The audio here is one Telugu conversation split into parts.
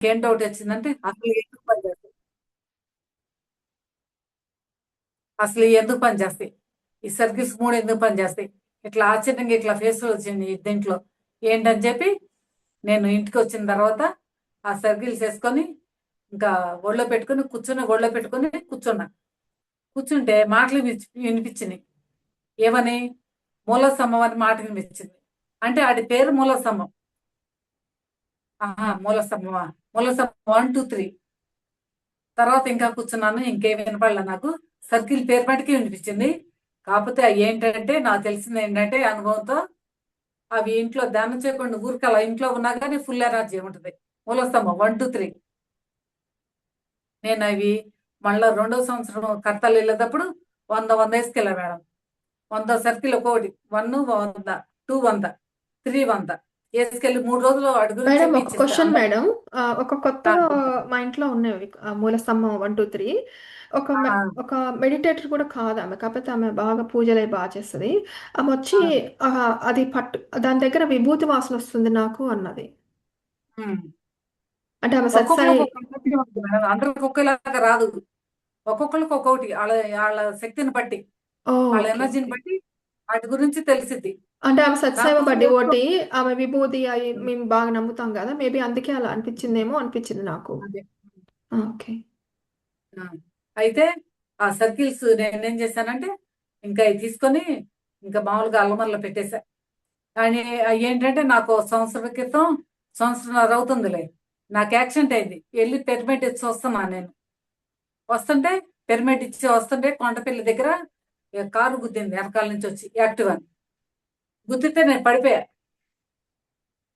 ఏం డౌట్ వచ్చిందంటే అసలు ఎందుకు పనిచేస్తాయి, ఈ సర్కిల్స్ మూడు ఎందుకు పనిచేస్తాయి, ఇట్లా ఆశ్చర్యంగా ఇట్లా ఫేస్ వచ్చింది దీంట్లో ఏంటని చెప్పి నేను ఇంటికి వచ్చిన తర్వాత ఆ సర్కిల్స్ వేసుకొని ఇంకా ఒళ్ళో పెట్టుకొని కూర్చున్నా. కూర్చుంటే మాటలు వినిపించినాయి. ఏమని? మూల స్తంభం అని మాట వినిపించింది. అంటే ఆడి పేరు మూల స్తంభం. ఆహా, మూల స్తంభమా? మూల స్తంభం 1 2 3. తర్వాత ఇంకా కూర్చున్నాను, ఇంకేం వినపడలే నాకు. సర్కిల్ పేరు మటుకే వినిపించింది. కాకపోతే అవి ఏంటంటే నాకు తెలిసింది ఏంటంటే అనుభవంతో, అవి ఇంట్లో ధ్యానం చేయకుండా ఊరికలా ఇంట్లో ఉన్నా కానీ ఫుల్ ఎనర్జీ ఉంటుంది. మూలస్తంభం 1 2 3. నేను అవి మళ్ళా 2వ సంవత్సరం కడతాలు వెళ్ళేటప్పుడు 100 వేసుకెళ్ళా మేడం. 100 సర్కిల్ ఒక్కొక్కటి 1 100 2 100 3 100 వేసుకెళ్ళి 3 రోజులు అడుగు నుంచి మేడం ఒక పీచిస్తా క్వశ్చన్ అందరికి. మేడం. ఒక కొత్తగా మా ఇంట్లో ఉన్నవి మూల స్తంభం 1 2 3. ఒక ఆ, ఒక మెడిటేటర్ కూడా కాదు ఆమె, కాకపోతే ఆమె బాగా పూజలు అవి బాగా చేస్తుంది. ఆమె వచ్చి ఆ, ఆ, అది పట్టు దాని దగ్గర విభూతి వాసన వస్తుంది నాకు అన్నది. ఉమ్. అంటే ఆమె ఒక్కొక్కరికి సత్సాయి. ఒక్కొక్క శక్తి ఉంటుంది మేడం, అందరికి ఒకేలాగా రాదు. ఒక్కొక్కరికి ఒక్కొక్కటి వాళ్ళ వాళ్ళ శక్తిని బట్టి, వాళ్ళ ఓకే ఎనర్జీని ఓకే. బట్టి వాటి గురించి తెలిసిద్ది. అంటే ఆమె సత్సాయి నాకు బడ్డి ఓటి, ఆమె విభూతి అవి మేము బాగా నమ్ముతాం కదా, మేబీ అందుకే అలా అనిపించిందేమో అనిపించింది నాకు. అదే. ఓకే. ఆ. అయితే ఆ సర్కిల్స్ నేనేం చేశానంటే ఇంకా ఇవి తీసుకొని ఇంకా మామూలుగా అల్లమరలో పెట్టేశా. కానీ అవి ఏంటంటే నాకు ఓ సంవత్సరం క్రితం, సంవత్సరంన్నర అవుతుందిలే, నాకు యాక్సిడెంట్ అయింది. వెళ్ళి పెర్మిట్ ఇచ్చి వస్తున్నా నేను. వస్తుంటే పెర్మిట్ ఇచ్చి వస్తుంటే కొండపల్లి దగ్గర కారు గుద్దింది వెనకాల నుంచి వచ్చి యాక్టివ్ అని. గుద్దితే నేను పడిపోయా.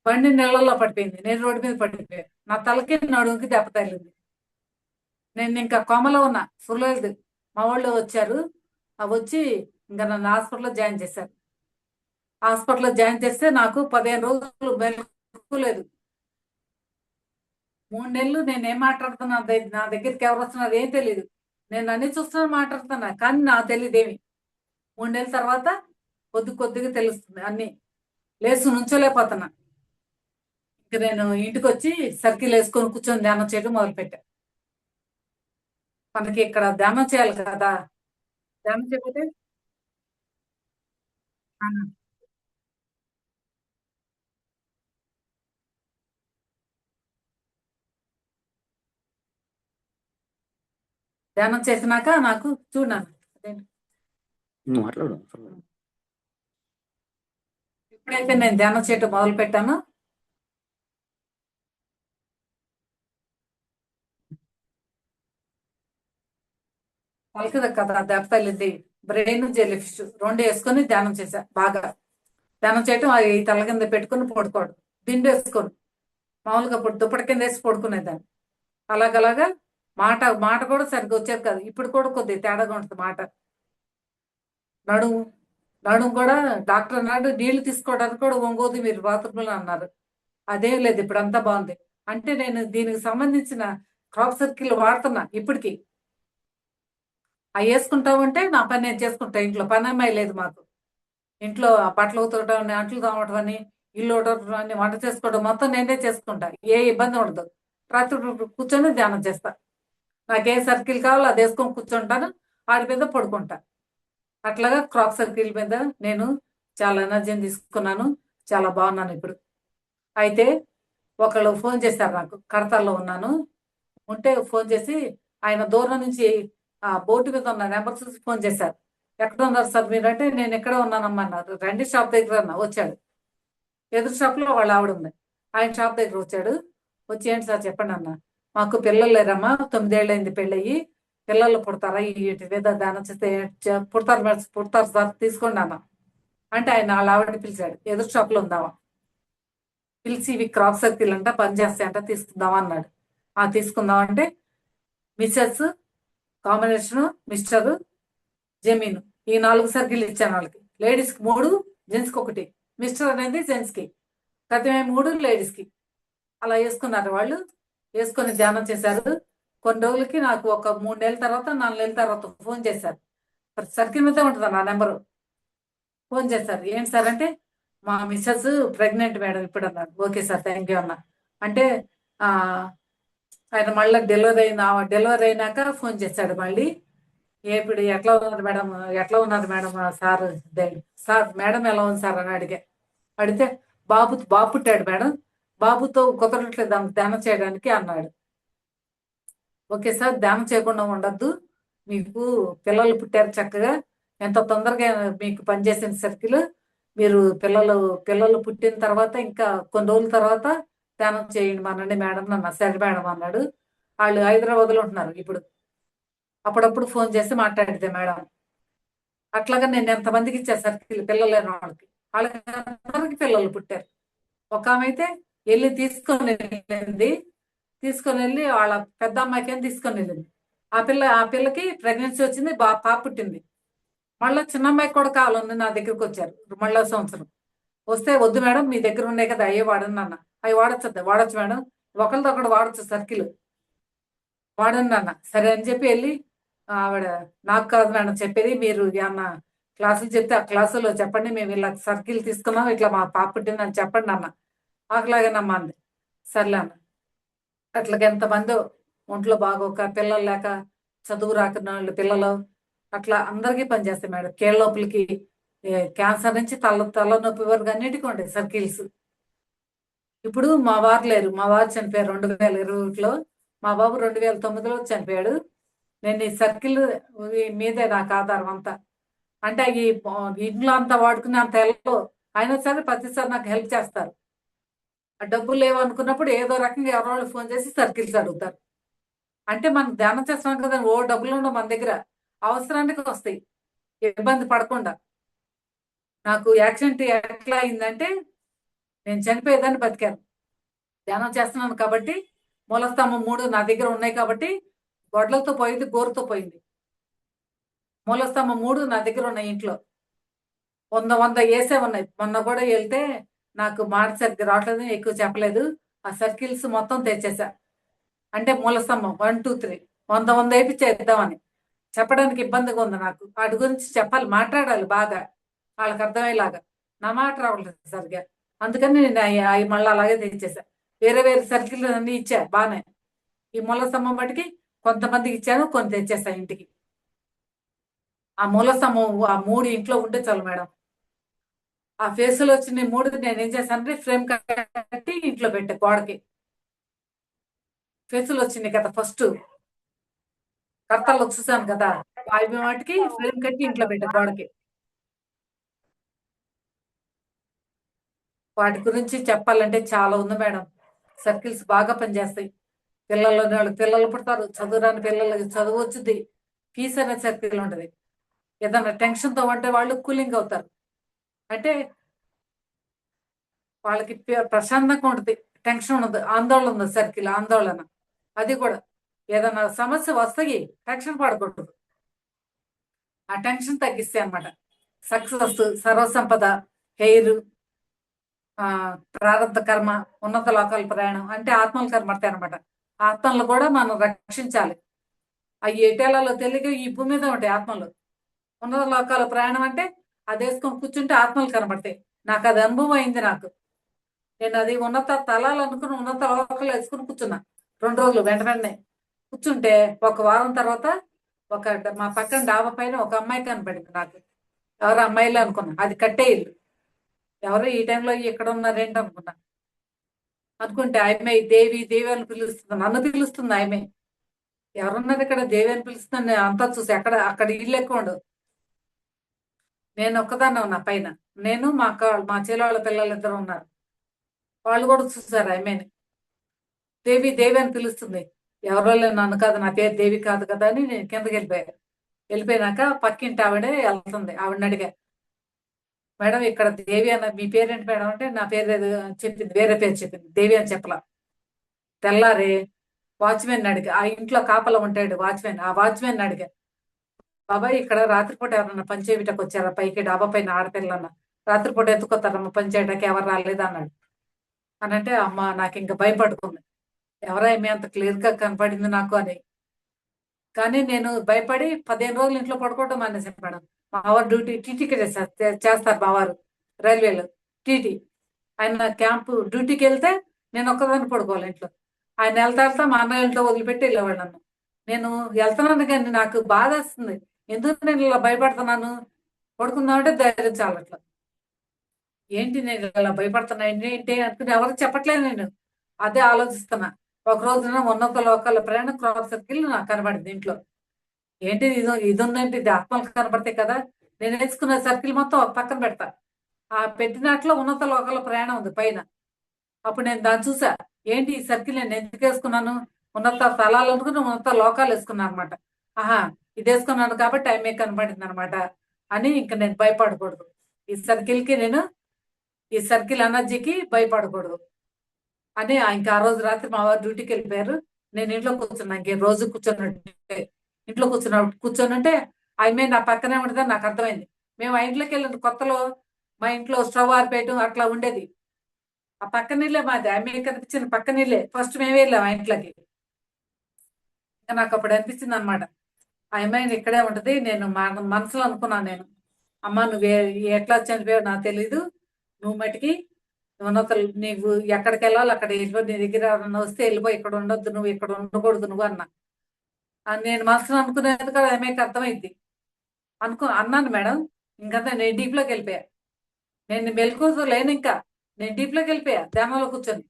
బండి నీళ్ళల్లో పడిపోయింది, నేను రోడ్డు మీద పడిపోయా. నా తలకి నడుముకి దెబ్బ తగిలింది. నేను ఇంకా కోమలో ఉన్నా, ఫుర్లేదు. మా వాళ్ళు వచ్చారు. వచ్చి ఇంకా నన్ను హాస్పిటల్లో జాయిన్ చేశారు. హాస్పిటల్లో జాయిన్ చేస్తే నాకు 15 రోజులు మెలుకోలేదు. 3 నెలలు నేను ఏం మాట్లాడుతున్నా నా దగ్గరికి ఎవరు వస్తున్నారు ఏం తెలియదు. నేను అన్ని చూస్తున్నా మాట్లాడుతున్నా కానీ నాకు తెలియదు ఏమి. 3 నెలల తర్వాత కొద్ది కొద్దిగా తెలుస్తుంది అన్ని. లేచి నుంచోలేకపోతున్నా. ఇంక నేను ఇంటికి వచ్చి సర్కిల్ వేసుకొని కూర్చొని ధ్యానం చేయడం మొదలుపెట్టా. మనకి ఇక్కడ ధ్యానం చేయాలి కదా. ధ్యానం చేయకపోతే ఆ, ధ్యానం చేసినాక నాకు చూడన్నాను. నువ్వు మాట్లాడు. ఎప్పుడైతే నేను ధ్యానం చేయటం మొదలు పెట్టానో పలకదు కదా దెబ్బ తగిలింది. బ్రెయిన్ జెల్లీ ఫిష్ రెండు వేసుకొని ధ్యానం చేశా బాగా. ధ్యానం చేయటం అది తల కింద పెట్టుకుని పడుకోవడం. దిండు వేసుకొని మామూలుగా ఇప్పుడు దుప్పటి కింద వేసి పడుకునేదాన్ని. అలాగలాగా మాట మాట కూడా సరిగ్గా వచ్చేది కాదు. ఇప్పుడు కూడా కొద్దిగా తేడాగా ఉంటుంది మాట. నడుము నడుము కూడా డాక్టర్ అన్నాడు నీళ్లు తీసుకోవడానికి కూడా ఒంగోదు మీరు బాత్రూంలో అన్నారు. అదేం లేదు, ఇప్పుడు అంతా బాగుంది. అంటే నేను దీనికి సంబంధించిన క్రాప్ సర్కిల్ వాడుతున్నా ఇప్పటికి. అవి వేసుకుంటామంటే నా పని నేను చేసుకుంటా. ఇంట్లో పని అమ్మాయి లేదు మాకు. ఇంట్లో ఆ బట్టలు ఉతకడం అని, అంట్లు తోమటం అని, ఇల్లు ఉడవటం అని, వంట చేసుకోవడం మొత్తం నేనే చేసుకుంటా. ఏ ఇబ్బంది ఉండదు. రాత్రి కూర్చొని ధ్యానం చేస్తా. నాకు ఏ సర్కిల్ కావాలో అది వేసుకొని కూర్చుంటాను. వాడి మీద పడుకుంటా. అట్లాగా క్రాప్ సర్కిల్ మీద నేను చాలా ఎనర్జీని తీసుకున్నాను. చాలా బాగున్నాను ఇప్పుడు. అయితే ఒకళ్ళు ఫోన్ చేశారు నాకు, కడతాల్లో ఉన్నాను. ఉంటే ఫోన్ చేసి ఆయన దూరం నుంచి ఆ బోర్డు మీద ఉన్న నెంబర్ చూసి ఫోన్ చేశారు. ఎక్కడ ఉన్నారు సార్ మీరు అంటే, నేను ఎక్కడ ఉన్నానమ్మా అన్నారు. రండి షాప్ దగ్గర అన్న. వచ్చాడు. ఎదురు షాప్లో వాళ్ళ ఆవిడ ఉంది. ఆయన షాప్ దగ్గర వచ్చాడు. వచ్చి ఏంటి సార్ చెప్పండి అన్న. మాకు పిల్లలు లేరమ్మా, 9 ఏళ్ళైంది పెళ్ళయి. పిల్లలు పుడతారా వీటి మీద దానం చేస్తే పుడతారు మేడం, పుడతారు సార్ తీసుకోండి అన్న. అంటే ఆయన వాళ్ళ ఆవిడని పిలిచాడు. ఎదురు షాప్లో ఉందామా పిలిచి ఇవి క్రాప్ సర్కిల్ అంట పని చేస్తాయంట తీసుకుందామా అన్నాడు. ఆ తీసుకుందాం అంటే మిస్సెస్ కాంబినేషన్ మిస్టర్ జమీన్ ఈ 4 సర్కిల్ ఇచ్చాను వాళ్ళకి. లేడీస్కి 3, జెంట్స్కి 1. మిస్టర్ అనేది జెంట్స్కి, ప్రతిమే 3 లేడీస్కి. అలా వేసుకున్నారు వాళ్ళు. వేసుకొని ధ్యానం చేశారు. కొన్ని రోజులకి నాకు ఒక 3 నెలల తర్వాత 4 నెలల తర్వాత ఫోన్ చేశారు. సర్కిల్ మీద ఉంటుంది నా నెంబరు. ఫోన్ చేశారు. ఏంటి సార్ అంటే, మా మిస్సెస్ ప్రెగ్నెంట్ మేడం ఇప్పుడు అన్నారు. ఓకే సార్ థ్యాంక్ యూ అన్న. అంటే ఆయన మళ్ళీ డెలివరీ అయినాక ఫోన్ చేశాడు మళ్ళీ. ఇప్పుడు ఎట్లా ఉన్నారు మేడం, ఎట్లా ఉన్నారు మేడం సార్, సార్ మేడం ఎలా ఉంది సార్ అని అడిగితే బాబు పుట్టాడు మేడం, బాబుతో కుదరట్లేదు ఆమెకు ధ్యానం చేయడానికి అన్నాడు. ఓకే సార్, ధ్యానం చేయకుండా ఉండద్దు, మీకు పిల్లలు పుట్టారు చక్కగా, ఎంత తొందరగా మీకు పనిచేసిన సర్కిల్, మీరు పిల్లలు పుట్టిన తర్వాత ఇంకా కొన్ని రోజుల తర్వాత ధ్యానం చేయండి మనండి మేడం అన్న. సరే మేడం అన్నాడు. వాళ్ళు హైదరాబాద్లో ఉంటున్నారు ఇప్పుడు. అప్పుడప్పుడు ఫోన్ చేసి మాట్లాడితే మేడం అట్లాగా నేను ఎంతమందికి ఇచ్చా సర్కిల్ పిల్లలు లేని వాళ్ళకి అందరికి పిల్లలు పుట్టారు. ఒక ఆమె అయితే వెళ్ళి తీసుకొని వెళ్ళి వాళ్ళ పెద్ద అమ్మాయికి ఏం తీసుకొని వెళ్ళింది. ఆ పిల్లకి ప్రెగ్నెన్సీ వచ్చింది, పాప పుట్టింది. మళ్ళీ చిన్న అమ్మాయికి కూడా కావాలని నా దగ్గరికి వచ్చారు మళ్ళీ సంవత్సరం. వస్తే వద్దు మేడం మీ దగ్గర ఉన్నాయి కదా అయ్యే వాడండి అన్న. అవి వాడచ్చు మేడం, ఒకరితో ఒకటి వాడచ్చు సర్కిల్, వాడండి అన్న. సరే అని చెప్పి వెళ్ళి ఆవిడ నాకు కాదు మేడం చెప్పేది, మీరు ఏమన్నా క్లాసులు చెప్తే ఆ క్లాసులో చెప్పండి, మేము ఇలా సర్కిల్ తీసుకున్నాం, ఇట్లా మా పాప పుట్టిందని చెప్పండి అన్న. ఆకలాగేనమ్మా అంది. సర్లే అన్న. అట్లాగే ఎంతమందో ఒంట్లో బాగోక పిల్లలు లేక చదువు రాకున్న వాళ్ళు పిల్లలు అట్లా అందరికీ పనిచేస్తాయి మేడం. కీళ్ళ నొప్పులకి, క్యాన్సర్ నుంచి తలనొప్పి వరకు అన్నిటికీ ఉంటాయి సర్కిల్స్. ఇప్పుడు మా వారు లేరు, మా వారు చనిపోయారు 2021లో, మా బాబు 2009లో చనిపోయాడు. నేను ఈ సర్కిల్ మీదే నాకు ఆధారం అంతా. అంటే ఈ ఇంట్లో అంతా వాడుకునే అంత హెల్ప్ అయినా సరే ప్రతిసారి నాకు హెల్ప్ చేస్తారు. ఆ డబ్బులు లేవు అనుకున్నప్పుడు ఏదో రకంగా ఎవరో వాళ్ళు ఫోన్ చేసి సర్కిల్స్ అడుగుతారు. అంటే మనం ధ్యానం చేస్తున్నాం కదా, ఓ డబ్బులు ఉండవు మన దగ్గర, అవసరానికి వస్తాయి, ఇబ్బంది పడకుండా. నాకు యాక్సిడెంట్ ఎట్లా అయిందంటే నేను చనిపోయేదాన్ని బతికాను. ధ్యానం చేస్తున్నాను కాబట్టి మూలస్తంభం 3 నా దగ్గర ఉన్నాయి కాబట్టి గొడ్లతో పోయింది, గోరుతో పోయింది. మూలస్తంభం 3 నా దగ్గర ఉన్నాయి ఇంట్లో. 100 వేసే ఉన్నాయి. మొన్న కూడా వెళ్తే నాకు మాట సరిగ్గా రావట్లేదు, ఎక్కువ చెప్పలేదు, ఆ సర్కిల్స్ మొత్తం తెచ్చేసా. అంటే మూలస్తంభం 1, 2, 3 100 వేయించేద్దామని. చెప్పడానికి ఇబ్బందిగా ఉంది నాకు, వాటి గురించి చెప్పాలి, మాట్లాడాలి బాగా వాళ్ళకి అర్థమయ్యేలాగా. నా మాట రావట్లేదు సరిగ్గా, అందుకని నేను అవి మళ్ళీ అలాగే తెచ్చేసా. వేరే సర్కిల్ అన్ని ఇచ్చా బాగానే. ఈ మూలస్తంభం బట్టికి కొంతమందికి ఇచ్చాను, కొన్ని తెచ్చేసా ఇంటికి. ఆ మూలస్తంభం ఆ 3 ఇంట్లో ఉంటే చాలు మేడం. ఆ ఫేసులు వచ్చిన 3 నేను ఏం చేశానంటే ఫ్రేమ్ కట్టి ఇంట్లో పెట్టా గోడకి. ఫేసులు వచ్చింది కదా ఫస్ట్ కర్తలు చూసాను కదా, అవి వాటికి ఫ్రేమ్ కట్టి ఇంట్లో పెట్టా గోడకి. వాటి గురించి చెప్పాలంటే చాలా ఉంది మేడం. సర్కిల్స్ బాగా పనిచేస్తాయి. పిల్లలు పుడతారు, చదువురాని పిల్లలకి చదువు వచ్చింది, పీస్ అనే సర్కిల్ ఉంటుంది. ఏదైనా టెన్షన్తో ఉంటే వాళ్ళు కూలింగ్ అవుతారు. అంటే వాళ్ళకి ప్రశాంతంగా ఉంటుంది, టెన్షన్ ఉండదు, ఆందోళన ఉంది సర్కిల్, ఆందోళన. అది కూడా ఏదైనా సమస్య వస్తాయి, టెన్షన్ పడకూడదు. ఆ టెన్షన్ తగ్గిస్తాయి అనమాట. సక్సెస్, సర్వసంపద, హెయిర్, ప్రారంభ కర్మ, ఉన్నత లోకాల ప్రయాణం, అంటే ఆత్మల కర్మ పడతాయి అనమాట. ఆత్మలను కూడా మనం రక్షించాలి. అవి ఎటేళ్లలో తెలియక ఈ భూమి మీద ఉంటాయి ఆత్మలు. ఉన్నత లోకాల ప్రయాణం అంటే అది వేసుకొని కూర్చుంటే ఆత్మలు కనబడతాయి. నాకు అది అనుభవం అయింది. నేను అది ఉన్నత తలాలు అనుకుని ఉన్నత లోకాలు వేసుకుని కూర్చున్నా 2 రోజులు. వెంటనే కూర్చుంటే ఒక వారం తర్వాత మా పక్కన డాబా పైన ఒక అమ్మాయి కనపడింది నాకు. ఎవరు అమ్మాయిలు అనుకున్నా, అది కట్టే ఇల్లు. ఎవరు ఈ టైంలో ఇక్కడ ఉన్నారేంటి అనుకున్నా. అనుకుంటే ఆమె దేవి దేవి అని పిలుస్తుంది, నన్ను పిలుస్తుంది ఆమె. ఎవరున్నారు ఇక్కడ దేవి అని పిలుస్తుంది, నేను అంతా చూసి అక్కడ ఇల్లు ఎక్కువ ఉండదు, నేను ఒక్కదాన్నే ఉన్నా పైన. నేను మా చెల్లెళ్ళ పిల్లలు 2 ఉన్నారు, వాళ్ళు కూడా చూసారు ఆమెని. దేవి దేవి అని పిలుస్తుంది. ఎవరో నన్ను కాదు, నా పేరు దేవి కాదు కదా అని నేను కిందకి వెళ్ళిపోయినాక పక్కింటి ఆవిడే వెళ్తుంది. ఆవిడని అడిగా, మేడం ఇక్కడ దేవి అన్న, మీ పేరేంటి మేడం అంటే నా పేరు చెప్పింది, వేరే పేరు చెప్పింది, దేవి అని చెప్పలా. తెల్లారి వాచ్మెన్ అడిగా, ఆ ఇంట్లో కాపలా ఉంటాడు వాచ్మెన్, ఆ వాచ్మెన్ అడిగా, బాబాయ్ ఇక్కడ రాత్రిపూట ఎవరన్నా పని చేయటకు వచ్చారా పైకి డాబా పైన ఆడపిల్లన్న, రాత్రిపూట ఎత్తుకొస్తారమ్మ పని చేయడానికి, ఎవరు రాలేదు అన్నాడు. అనంటే అమ్మ నాకు ఇంకా భయపడుకుంది, ఎవరైనా అంత క్లియర్గా కనపడింది నాకు అని. కానీ నేను భయపడి 15 రోజులు ఇంట్లో పడుకోవడం మానేసాను మేడం. మా వారు టీటీకి చేస్తారు మా వారు, రైల్వేలో టీటీ. ఆయన క్యాంపు డ్యూటీకి వెళ్తే నేను ఒక్కదాన్ని పడుకోవాలి ఇంట్లో. ఆయన వెళ్తా మా అన్న ఇంట్లో వదిలిపెట్టి వెళ్ళేవాడు నన్ను. నేను వెళ్తున్నాను కానీ నాకు బాధ వస్తుంది. ఎందుకు నేను ఇలా భయపడుతున్నాను? పడుకుందామంటే ధైర్యం చాలట్లా. ఏంటి నేను ఇలా భయపడుతున్నా ఏంటి అనుకుని ఎవరికి చెప్పట్లేదు నేను. అదే ఆలోచిస్తున్నా. ఒక రోజున ఉన్నత లోకాల ప్రయాణం క్రాస్ సర్కిల్ నాకు కనబడింది ఇంట్లో. ఏంటి ఇది ఉందంటే ఇది ఆత్మలకు కనబడతాయి కదా. నేను వేసుకున్న సర్కిల్ మొత్తం ఒక పక్కన పెడతా. ఆ పెట్టినట్లో ఉన్నత లోకాల ప్రయాణం ఉంది పైన. అప్పుడు నేను దాన్ని చూసా. ఏంటి ఈ సర్కిల్ నేను ఎందుకు వేసుకున్నాను? ఉన్నత స్థలాలు అనుకుని ఉన్నత లోకాలు వేసుకున్నాను అనమాట. ఆహా, ఇది వేసుకున్నాను కాబట్టి ఆమె కనబడింది అనమాట అని ఇంక నేను భయపడకూడదు. ఈ సర్కిల్ ఎనర్జీకి భయపడకూడదు అని ఇంకా ఆ రోజు రాత్రి మా వారు డ్యూటీకి వెళ్ళిపోయారు. నేను ఇంట్లో కూర్చున్నా. ఇంకే రోజు కూర్చొని ఇంట్లో కూర్చొని ఆమె నా పక్కనే ఉండదని నాకు అర్థమైంది. మేము ఆ ఇంట్లోకి వెళ్ళిన కొత్తలో మా ఇంట్లో స్టవ్ ఆరిపోయటం అట్లా ఉండేది. ఆ పక్క నీళ్ళే మాది. ఆమె కనిపించిన పక్క నీళ్ళే. ఫస్ట్ మేమే వెళ్ళాం ఆ ఇంట్లోకి. ఇంకా నాకు అప్పుడు అనిపించింది అనమాట, ఆ అమ్మాయిని ఇక్కడే ఉంటది. నేను మనసులో అనుకున్నాను నేను, అమ్మ నువ్వు ఎట్లా చనిపోయావు నాకు తెలీదు. నువ్వు మటుకి ఉన్నతలు నీవు ఎక్కడికి వెళ్ళాలి అక్కడ వెళ్ళిపో. నీ దగ్గర ఎవరన్నా వస్తే వెళ్ళిపో, ఇక్కడ ఉండొద్దు, నువ్వు ఇక్కడ ఉండకూడదు నువ్వు అన్నా. నేను మనసులో అనుకునేది కూడా ఆమెకి అర్థమైంది. అన్నాను మేడం. ఇంకంతా నేను డీప్లోకి వెళ్ళిపోయా. నేను మెలకువతో లేను ఇంకా. నేను డీప్లోకి వెళ్ళిపోయా ధ్యానంలో కూర్చొని.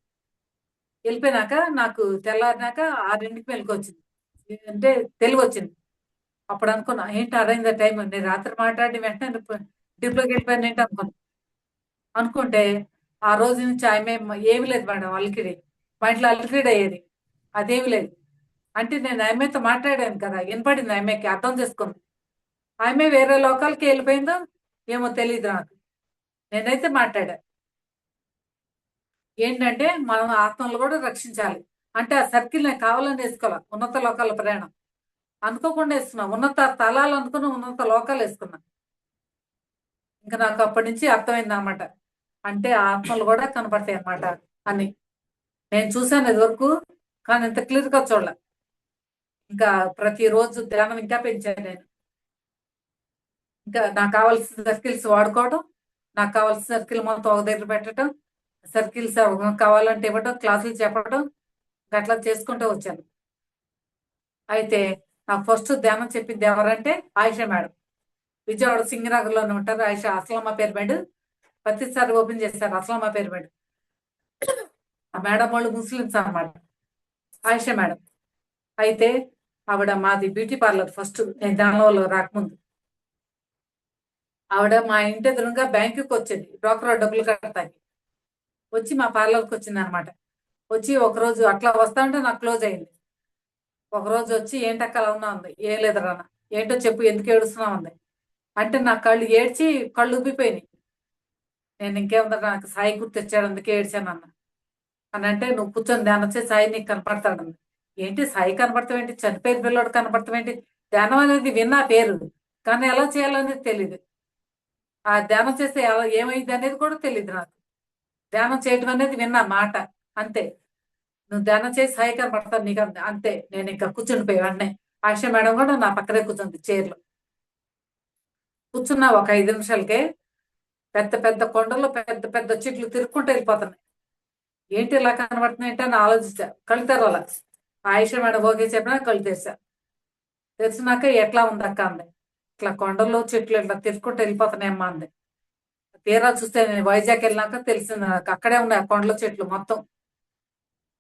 వెళ్ళిపోయినాక నాకు తెల్లారినాక 6ంటికి మెలకు వచ్చింది. అంటే తెలివి వచ్చింది. అప్పుడు అనుకున్నా ఏంటి అరైందా టైం. నేను రాత్రి మాట్లాడి వెంటనే డీప్లోకి వెళ్ళిపోయాను ఏంటి అనుకుంటే ఆ రోజు నుంచి ఆమె ఏమి లేదు మేడం అలికిడి. మా ఇంట్లో అలికిడి అయ్యేది, అదేమి లేదు. అంటే నేను ఆమెతో మాట్లాడాను కదా, వినపడింది ఆమెకి, అర్థం చేసుకుంది. ఆమె వేరే లోకాలకి వెళ్ళిపోయిందో ఏమో తెలియదు నాకు. నేనైతే మాట్లాడా. ఏంటంటే మనం ఆత్మలు కూడా రక్షించాలి. అంటే ఆ సర్కిల్ నేను కావాలని వేసుకోవాలి. ఉన్నత లోకాల ప్రయాణం అనుకోకుండా వేసుకున్నా. ఉన్నత తలాలు అనుకుని ఉన్నత లోకాలు వేసుకున్నా. ఇంకా నాకు అప్పటి నుంచి అర్థమైంది అన్నమాట. అంటే ఆత్మలు కూడా కనపడతాయి అన్నమాట అని నేను చూశాను ఇదివరకు, కానీ ఇంత క్లియర్గా చూడలే. ఇంకా ప్రతిరోజు ధ్యానం ఇంకా పెంచాను నేను. ఇంకా నాకు కావాల్సిన సర్కిల్స్ వాడుకోవడం, నాకు కావాల్సిన సర్కిల్ మొత్తం ఒక దగ్గర పెట్టడం, సర్కిల్స్ కావాలంటే ఇవ్వడం, క్లాసులు చెప్పడం, అట్లా చేసుకుంటూ వచ్చాను. అయితే నాకు ఫస్ట్ ధ్యానం చెప్పింది ఎవరంటే ఆయిషా మేడం. విజయవాడ సింగనగర్లోనే ఉంటారు. ఆయిషా అస్లమ్మ పిరమిడ్ ప్రతిసారి ఓపెన్ చేస్తారు. అస్లమ్మ పిరమిడ్. ఆ మేడం వాళ్ళు ముస్లిమ్స్ అన్నమాట. ఆయిషా మేడం. అయితే ఆవిడ మాది బ్యూటీ పార్లర్. ఫస్ట్ నేను ధ్యానంలో రాకముందు ఆవిడ మా ఇంటి ఎదురుగా బ్యాంకుకి వచ్చేది బ్రోకర్ డబ్బులు కడతాకి. వచ్చి మా పార్లర్కి వచ్చింది అనమాట. వచ్చి ఒకరోజు అట్లా వస్తా ఉంటే నాకు క్లోజ్ అయింది. ఒకరోజు వచ్చి ఏంటక్క అలా ఉన్నా ఉంది. ఏం లేదురా, ఏంటో చెప్పు, ఎందుకు ఏడుస్తున్నా ఉంది అంటే నా కళ్ళు ఏడ్చి కళ్ళు ఉబ్బిపోయినాయి. నేను ఇంకేముందా, నాకు సాయి గుర్తొచ్చాడు అందుకే ఏడ్చాను అన్న. అని అంటే నువ్వు కూర్చొని ధ్యానం చేసి సాయి నీకు కనపడతాడు. ఏంటి సాయి కనపడతావేంటి, చనిపోయిన పిల్లడు కనపడతావేంటి? ధ్యానం అనేది విన్నా పేరు, కానీ ఎలా చేయాలనేది తెలియదు. ఆ ధ్యానం చేస్తే ఏమైంది అనేది కూడా తెలియదు నాకు. ధ్యానం చేయడం అనేది విన్నా మాట అంతే. నువ్వు ధ్యానం చేసి సాయి కనపడతాను నీకు అంతే. నేను ఇంకా కూర్చుండిపోయి వెంటనే ఆశ మేడం కూడా నా పక్కనే కూర్చుంది చైర్లో. కూర్చున్నా ఒక 5 నిమిషాలకే పెద్ద పెద్ద కొండల్లో పెద్ద పెద్ద చెట్లు తిరుక్కుంటూ వెళ్ళిపోతున్నాయి. ఏంటి ఇలా కనబడుతున్నాయి అంటే అని ఆలోచించా. కళ్ళు తెరవాల. ఆయుష మేడం ఓకే చెప్పినా కళ్ళు తెరిచా. తెరిచినాక ఎట్లా ఉందక్క అంది. ఇట్లా కొండల్లో చెట్లు ఇట్లా తిరుక్కుంటూ వెళ్ళిపోతున్నాయమ్మా అంది. తీరా చూస్తే నేను వైజాగ్ వెళ్ళినాక తెలిసింది నాకు, అక్కడే ఉన్నాయి ఆ కొండల చెట్లు మొత్తం.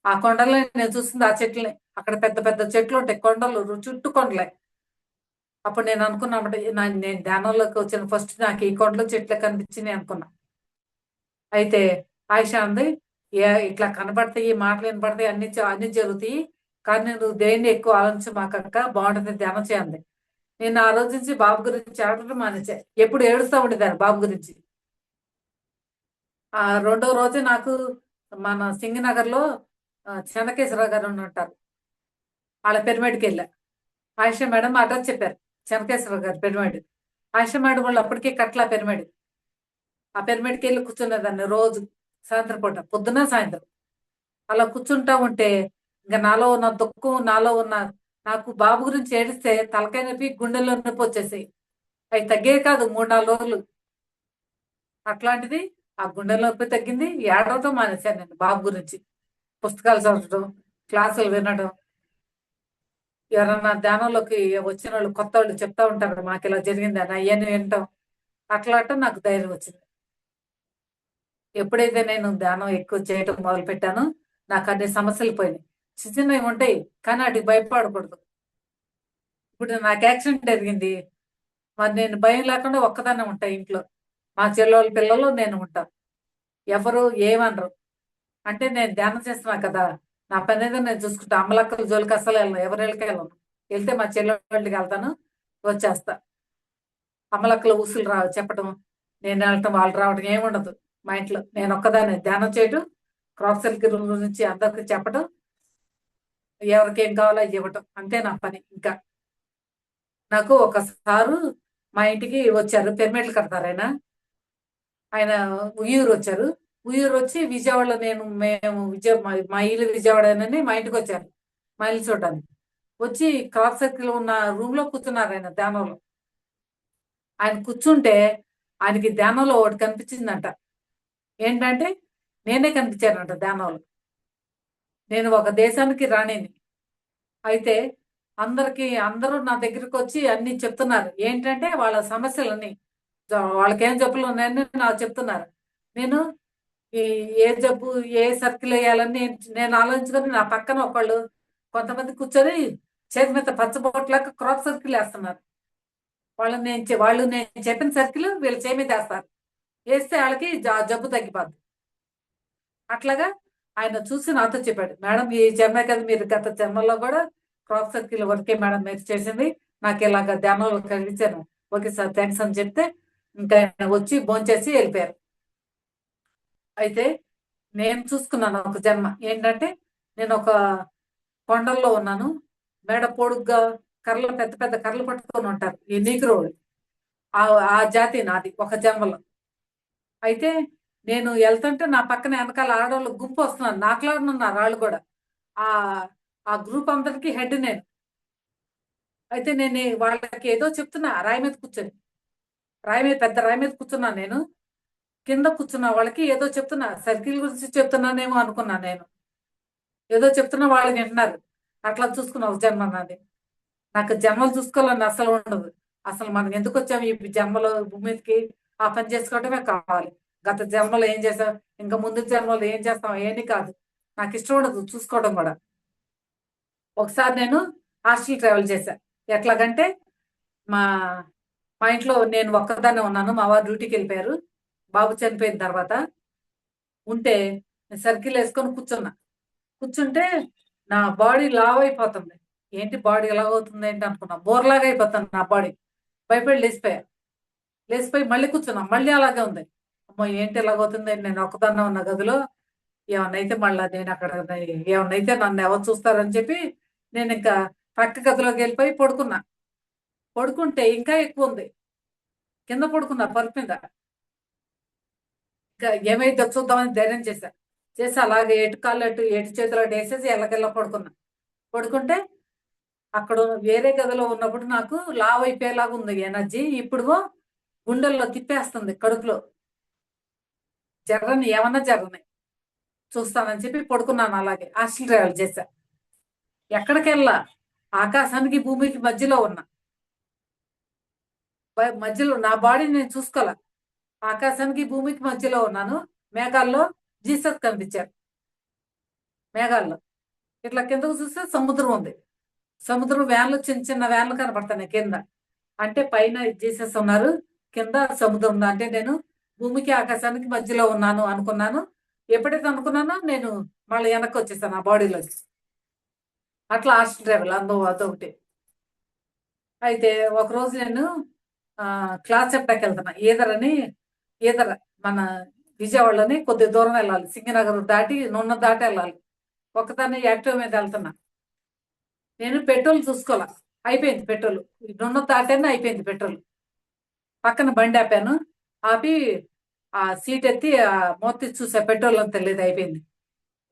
ఆ కొండలే నేను చూసింది, ఆ చెట్లనే. అక్కడ పెద్ద పెద్ద చెట్లు ఉంటాయి, కొండలు చుట్టూ కొండలే. అప్పుడు నేను అనుకున్నామంటే నేను ధ్యానంలోకి వచ్చిన ఫస్ట్ నాకు ఈ కొండల చెట్లే కనిపించినాయి అనుకున్నా. అయితే ఆయిషా అంది, ఇట్లా కనబడతాయి, మాటలు వినపడతాయి, అన్ని జరుగుతాయి, కానీ నువ్వు దేన్ని ఎక్కువ ఆలోచించమాకక్క, బాగుంటుంది ధ్యానం చేయండి. నేను ఆ రోజు నుంచి బాబు గురించి ఆడటం మానేసా. ఎప్పుడు ఏడుస్తూ ఉండేదాన్ని బాబు గురించి. ఆ రెండో రోజు నాకు మన సింగనగర్లో చెన్నకేశ్వరరావు గారు ఉంటారు, వాళ్ళ పిరమిడ్కి వెళ్ళా. ఆయిషా మేడం అడ్రస్ చెప్పారు, చెన్నకేశ్వరరావు గారు పిరమిడ్. ఆయిషా మేడం వాళ్ళు అప్పటికే కట్ల పిరమిడ్. ఆ పిరమిడ్కి వెళ్ళి కూర్చునేదాన్ని రోజు సాయంత్రం పూట, పొద్దున సాయంత్రం. అలా కూర్చుంటా ఉంటే ఇంకా నాలో ఉన్న దుఃఖం, నాలో ఉన్న నాకు బాబు గురించి ఏడిస్తే తలకాయ నొప్పి, గుండెల్లో నొప్పి వచ్చేసాయి. అవి తగ్గే కాదు 3-4 రోజులు. అట్లాంటిది ఆ గుండె నొప్పి తగ్గింది. ఏడవటం మానేశాను నేను బాబు గురించి. పుస్తకాలు చదవడం, క్లాసులు వినడం, ఎవరన్నా ధ్యానంలోకి వచ్చిన వాళ్ళు కొత్త వాళ్ళు చెప్తా ఉంటారు మాకు ఇలా జరిగింది అని అవన్నీ వినటం. అట్లా అట్లా నాకు ధైర్యం వచ్చింది. ఎప్పుడైతే నేను ధ్యానం ఎక్కువ చేయటం మొదలు పెట్టానో నాకు అన్ని సమస్యలు పోయినాయి. చిన్న చిన్నవి ఉంటాయి కానీ వాటికి భయపడకూడదు. ఇప్పుడు నాకు యాక్సిడెంట్ జరిగింది, మరి నేను భయం లేకుండా ఒక్కదాన్నే ఉంటా ఇంట్లో. మా చెల్లెళ్ళ పిల్లలు నేను ఉంటా, ఎవరు ఏమనరు. అంటే నేను ధ్యానం చేస్తున్నా కదా, నా పని ఏదో నేను చూసుకుంటా. అమ్మలక్కల జోలికి అసలు వెళ్ళను, ఎవరి వెళ్ళకి వెళ్ళను. వెళ్తే మా చెల్లెళ్ళకి వెళ్తాను, వచ్చేస్తా. అమ్మలక్కల ఊసులు చెప్పడం, నేను వెళ్ళటం వాళ్ళు రావడం ఏముండదు మా ఇంట్లో. నేను ఒక్కదాన్ని ధ్యానం చేయటం, క్రాప్ సర్కిల్ గురించి అందరికి చెప్పడం, ఎవరికి ఏం కావాలో అది ఇవ్వటం, అంతే నా పని. ఇంకా నాకు ఒకసారు మా ఇంటికి వచ్చారు, పిరమిడ్లు కడతారు ఆయన. ఆయన ఉయ్యూరు వచ్చారు. ఉయ్యూరు వచ్చి విజయవాడలో మేము మా ఇల్లు విజయవాడనని మా ఇంటికి వచ్చారు మా ఇల్లు చూడడానికి. వచ్చి క్రాప్ సర్కిల్ ఉన్న రూమ్ లో కూర్చున్నారు ఆయన ధ్యానంలో. ఆయన కూర్చుంటే ఆయనకి ధ్యానంలో ఒకటి కనిపించిందంట. ఏంటంటే నేనే కనిపించానంట ధ్యానంలో. నేను ఒక దేశానికి రాణిని. అయితే అందరూ నా దగ్గరికి వచ్చి అన్ని చెప్తున్నారు. ఏంటంటే వాళ్ళ సమస్యలన్నీ, వాళ్ళకేం జబ్బులు ఉన్నాయని నాకు చెప్తున్నారు. నేను ఈ ఏ జబ్బు ఏ సర్కిల్ వేయాలని నేను ఆలోచించుకొని నా పక్కన ఒకళ్ళు కొంతమంది కూర్చొని చేతి మీద పచ్చబొట్లాగా క్రాప్ సర్కిల్ వేస్తున్నారు. వాళ్ళు నేను చెప్పిన సర్కిల్ వీళ్ళ చేయి మీద వేస్తారు. వేస్తే వాళ్ళకి జబ్బు తగ్గిపోద్ది. అట్లాగా ఆయన చూసి నాతో చెప్పాడు, మేడం ఈ జన్మే కదా మీరు గత జన్మలో కూడా క్రాప్ సర్కిల్ వర్కే మేడం మీరు చేసింది, నాకు ఇలాగ ధ్యానంలో కలిగించాను. ఓకే సార్ థ్యాంక్స్ అని చెప్తే ఇంకా ఆయన వచ్చి భోంచేసి వెళ్ళిపోయారు. అయితే నేను చూసుకున్నాను ఒక జన్మ. ఏంటంటే నేను ఒక కొండల్లో ఉన్నాను, మేడ పొడుగ్గా కర్రలు పెద్ద పెద్ద కర్రలు పట్టుకొని ఉంటారు ఈ నీగ్రోలు. ఆ జాతి నాది ఒక జన్మలో. అయితే నేను వెళ్తుంటే నా పక్కన వెనకాల ఆడవాళ్ళు గుంపు వస్తున్నారు, నాకులాడున్నారు వాళ్ళు కూడా. ఆ ఆ గ్రూప్ అందరికి హెడ్ నేను. అయితే నేను వాళ్ళకి ఏదో చెప్తున్నా, రాయి మీద కూర్చొని, పెద్ద రాయి మీద కూర్చున్నాను నేను. కింద కూర్చున్న వాళ్ళకి ఏదో చెప్తున్నా, సర్కిల్ గురించి చెప్తున్నానేమో అనుకున్నా నేను. ఏదో చెప్తున్నా వాళ్ళు వింటున్నారు. అట్లా చూసుకున్నా ఒక జన్మ నాది. నాకు జన్మలు చూసుకోవాలని అసలు ఉండదు. అసలు మనం ఎందుకు వచ్చాము ఈ జన్మలో భూమి మీదకి? ఆ పని చేసుకోవటమే కావాలి. గత జన్మలో ఏం చేసాం, ఇంకా ముందు జన్మలో ఏం చేస్తాం ఏమీ కాదు. నాకు ఇష్టం ఉండదు చూసుకోవడం కూడా. ఒకసారి నేను హాస్టల్ ట్రావెల్ చేశా. ఎట్లాగంటే మా మా ఇంట్లో నేను ఒక్కదాన్నే ఉన్నాను, మా వారు డ్యూటీకి వెళ్ళిపోయారు. బాబు చనిపోయిన తర్వాత ఉంటే సర్కిల్ వేసుకొని కూర్చుంటే నా బాడీ లావ్ అయిపోతుంది. ఏంటి బాడీ ఎలా అవుతుంది ఏంటి అనుకున్నా, బోర్లాగా అయిపోతాను నా బాడీ. భయపడి లేచిపోయి మళ్ళీ కూర్చున్నా, మళ్ళీ అలాగే ఉంది. అమ్మో ఏంటి ఎలాగవుతుంది, నేను ఒక్కదాన్నే ఉన్న గదిలో, ఏమన్నైతే మళ్ళీ నేను అక్కడ ఏమన్నైతే నన్ను ఎవరు చూస్తారని చెప్పి నేను ఇంకా పక్క గదిలోకి వెళ్ళిపోయి పడుకుంటే ఇంకా ఎక్కువ ఉంది. కింద పడుకున్నా పరుపు మీద. ఇంకా ఏమైతే చూద్దామని ధైర్యం చేసి అలాగే ఎటు కాళ్ళు ఎటు చేతులు అటు వేసేసి ఎల్లకెల్లా పడుకుంటే అక్కడ వేరే గదిలో ఉన్నప్పుడు నాకు లావ్ అయిపోయేలాగా ఉంది ఎనర్జీ. ఇప్పుడు గుండెల్లో తిప్పేస్తుంది, కడుపులో ఏమన్నా జరగని చూస్తానని చెప్పి పడుకున్నాను. అలాగే హాస్టల్ ట్రావెల్ చేశా. ఎక్కడికెళ్ళా ఆకాశానికి భూమికి మధ్యలో ఉన్నా. మధ్యలో నా బాడీని నేను చూసుకోవాలా. ఆకాశానికి భూమికి మధ్యలో ఉన్నాను. మేఘాల్లో జీసస్ కనిపించారు. మేఘాల్లో ఇట్లా కిందకు చూస్తే సముద్రం ఉంది. సముద్రం వ్యాన్లు చిన్న చిన్న వ్యాన్లు కనపడతాయి కింద. అంటే పైన జీసస్ ఉన్నారు, కింద సముద్రం ఉంది. అంటే నేను భూమికి ఆకాశానికి మధ్యలో ఉన్నాను అనుకున్నాను. ఎప్పుడైతే అనుకున్నానో నేను మళ్ళీ వెనక్కి వచ్చేసాను ఆ బాడీలో. అట్లా హాస్టల్ ట్రావెల్ అనుభవం అదొకటి. అయితే ఒకరోజు నేను క్లాస్ చెప్పడానికి వెళ్తున్నా. ఈదర మన విజయవాడలోని కొద్ది దూరం వెళ్ళాలి, సింగనగర్ దాటి నున్న దాటి వెళ్ళాలి. ఒకదాన్ని యాక్టివ్ మీద వెళ్తున్నా. నేను పెట్రోల్ చూసుకోవాలా, అయిపోయింది పెట్రోల్. నున్న దాటాన్ని అయిపోయింది పెట్రోల్. పక్కన బండి ఆపాను, ఆపి ఆ సీట్ ఎత్తి మూత చూసా, పెట్రోల్ అంత లేదు, అయిపోయింది.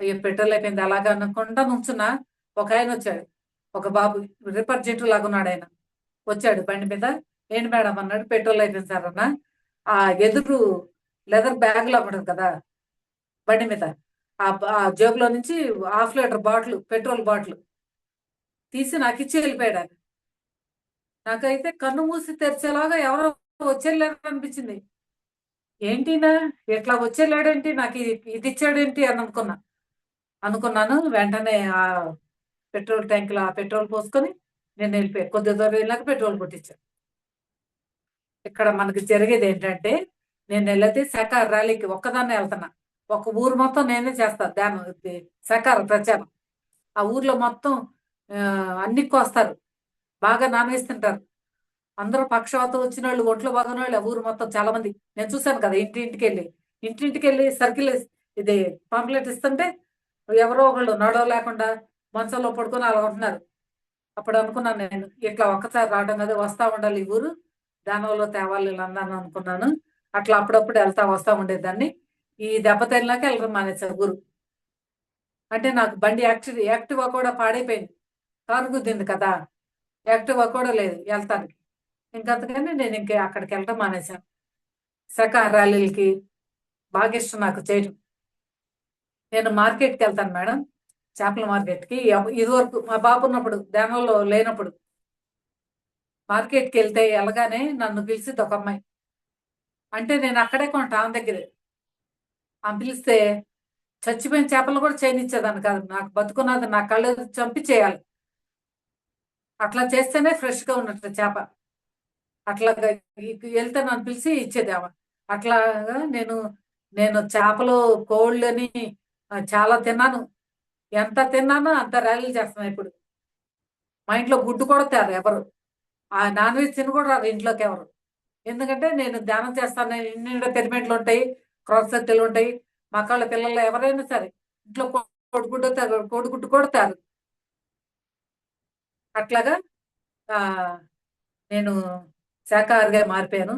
అయ్యో పెట్రోల్ అయిపోయింది అలాగా అనుకుంటా నుంచున్నా. ఒక ఆయన వచ్చాడు, ఒక బాబు రిప్రజెంటేటివ్ లాగా ఉన్నాడు. ఆయన వచ్చాడు బండి మీద. ఏంటి మేడం అన్నాడు. పెట్రోల్ అయిపోయింది సార్ అన్న. ఆ ఎదురు లెదర్ బ్యాగ్ లాగా ఉంటుంది కదా బండి మీద, ఆ జేబులో నుంచి 1/2 లీటర్ బాటిల్, పెట్రోల్ బాటిల్ తీసి నాకు ఇచ్చి వెళ్ళిపోయాడు ఆయన. నాకైతే కన్ను మూసి తెరిచేలాగా ఎవరో వచ్చేళ్ళారు అనిపించింది. ఏంటినా ఇట్లా వచ్చేళ్ళాడేంటి, నాకు ఇది ఇచ్చాడేంటి అని అనుకున్నాను. వెంటనే ఆ పెట్రోల్ ట్యాంకులో ఆ పెట్రోల్ పోసుకొని నేను వెళ్ళిపోయా. కొద్ది దూరం వెళ్ళాక పెట్రోల్ కొట్టించాను. ఇక్కడ మనకి జరిగేది ఏంటంటే, నేను వెళ్ళేది శాఖాహార ర్యాలీకి ఒక్కదాన్నే వెళ్తున్నా. ఒక ఊరు మొత్తం నేనే చేస్తాను ధ్యానం, శాఖాహార ప్రచారం. ఆ ఊర్లో మొత్తం అన్ని కోస్తారు, బాగా నాన్ వెజ్ తింటారు. అందరూ పక్షవాతం వచ్చిన వాళ్ళు, ఒంట్లో బాగున్న వాళ్ళు, ఆ ఊరు మొత్తం చాలా మంది నేను చూశాను కదా. ఇంటింటికి వెళ్ళి సర్కిల్ ఇది పాంప్లెట్ ఇస్తుంటే ఎవరో ఒకళ్ళు నడవలేకుండా మంచంలో పడుకొని అలా ఉంటున్నారు. అప్పుడు అనుకున్నాను నేను, ఇట్లా ఒక్కసారి రావడం కదా, వస్తా ఉండాలి ఈ ఊరు, దానివల్ల తేవాలి వీళ్ళందరూ అనుకున్నాను. అట్లా అప్పుడప్పుడు వెళ్తా వస్తా ఉండేదాన్ని. ఈ దెబ్బ తగిలినాక వెళ్ళడం మానేశారు ఊరు. అంటే నాకు బండి యాక్టివా కూడా పాడైపోయింది, కారు గుద్దింది కదా, యాక్టివా కూడా లేదు వెళ్తానికి. ఇంకంతకని నేను ఇంక అక్కడికి వెళ్ళడం మానేశాను. శాఖాహార ర్యాలీలకి బాగా ఇష్టం నాకు చేయడం. నేను మార్కెట్కి వెళ్తాను మేడం, చేపల మార్కెట్కి. ఇదివరకు మా బాబు ఉన్నప్పుడు, ధ్యానంలో లేనప్పుడు మార్కెట్కి వెళ్తే వెళ్ళగానే నన్ను పిలిచింది ఒక అమ్మాయి. అంటే నేను అక్కడే కొంటా ఆమె దగ్గరే. ఆమె పిలిస్తే చచ్చిపోయిన చేపలు కూడా చేయనిచ్చేదాన్ని కాదు. నాకు బతుకున్నది నా కళ్ళు చంపి చేయాలి. అట్లా చేస్తేనే ఫ్రెష్గా ఉన్నట్టు చేప. అట్లాగా వెళ్తే నన్ను పిలిచి ఇచ్చేది ఆమె. అట్లాగా నేను నేను చేపలు, కోళ్ళని చాలా తిన్నాను. ఎంత తిన్నానో అంత ర్యాలీలు చేస్తున్నాను ఇప్పుడు. మా ఇంట్లో గుడ్డు కూడా తేరు ఎవరు. ఆ నాన్ వెజ్ తిని కూడా రాదు ఇంట్లోకి ఎవరు. ఎందుకంటే నేను ధ్యానం చేస్తాను. ఇన్ని పెరిమెంట్లు ఉంటాయి, క్రాస్ సర్కిల్ ఉంటాయి. మా కాళ్ళ పిల్లలు ఎవరైనా సరే ఇంట్లో కోడిగుడ్డు తారు, కోడిగుడ్డు కూడా తారు. అట్లాగా ఆ నేను శాఖాహారిగా మారిపోయాను.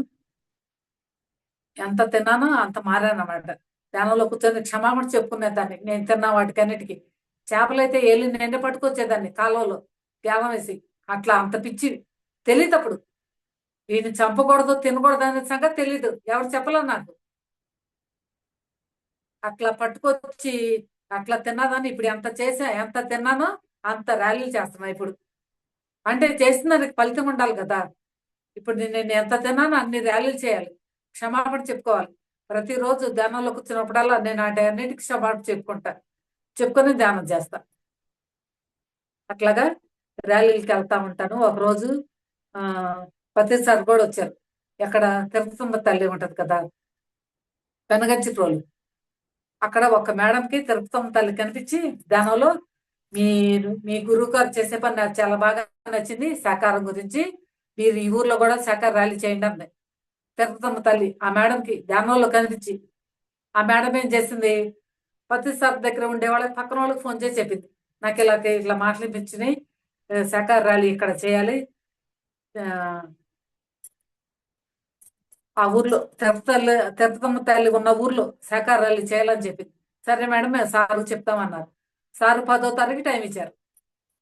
ఎంత తిన్నానో అంత మారానమాట. ధ్యానంలో కూర్చొని క్షమాపణ చెప్పుకునేదాన్ని నేను తిన్న వాటికన్నిటికీ. చేపలైతే ఏళ్ళు నిండా పట్టుకొచ్చేదాన్ని కాలువలో ధ్యానం వేసి. అట్లా అంత పిచ్చి. తెలియదు అప్పుడు వీడిని చంపకూడదు, తినకూడదు అనే సంగతి తెలీదు, ఎవరు చెప్పలే నాకు. అట్లా పట్టుకొచ్చి అట్లా తిన్నదాన్ని. ఇప్పుడు ఎంత తిన్నానో అంత ర్యాలీలు చేస్తున్నా ఇప్పుడు. అంటే చేసిన దానికి ఫలితం ఉండాలి కదా. ఇప్పుడు నేను ఎంత తిన్నానో అన్ని ర్యాలీలు చేయాలి, క్షమాపణ చెప్పుకోవాలి. ప్రతిరోజు ధ్యానంలో కూర్చున్నప్పుడల్లా నేను అన్నిటికీ క్షమాపణ చెప్పుకొని ధ్యానం చేస్తా. అట్లాగా ర్యాలీలకి వెళ్తా ఉంటాను. ఒకరోజు ఆ ప్రతిసారి కూడా వచ్చారు. ఎక్కడ తిరుపతమ్మ తల్లి ఉంటది కదా, పెనగంచి ప్రోలు. అక్కడ ఒక మేడంకి తిరుపతమ్మ తల్లి కనిపించి ధ్యానంలో, మీ గురువు గారు చేసే పని నాకు చాలా బాగా నచ్చింది, శాకాహారం గురించి. మీరు ఈ ఊర్లో కూడా శాకాహార ర్యాలీ చేయండి అంది తిరుపతమ్మ తల్లి. ఆ మేడంకి ధ్యానంలో కనిపించి, ఆ మేడం ఏం చేసింది, ప్రతిసారి దగ్గర ఉండే వాళ్ళకి, పక్కన వాళ్ళకి ఫోన్ చేసి చెప్పింది, నాకు ఇట్లా మాటలు ఇప్పించినాయి, శాకాహార ర్యాలీ ఇక్కడ చేయాలి, ఆ ఊర్లో తిరుపతమ్మ తల్లి ఉన్న యూర్లో శాఖాహార ర్యాలీ చేయాలని చెప్పింది. సరే మేడం, మేము సారు చెప్తామన్నారు. సారు 10వ తారీఖు టైం ఇచ్చారు.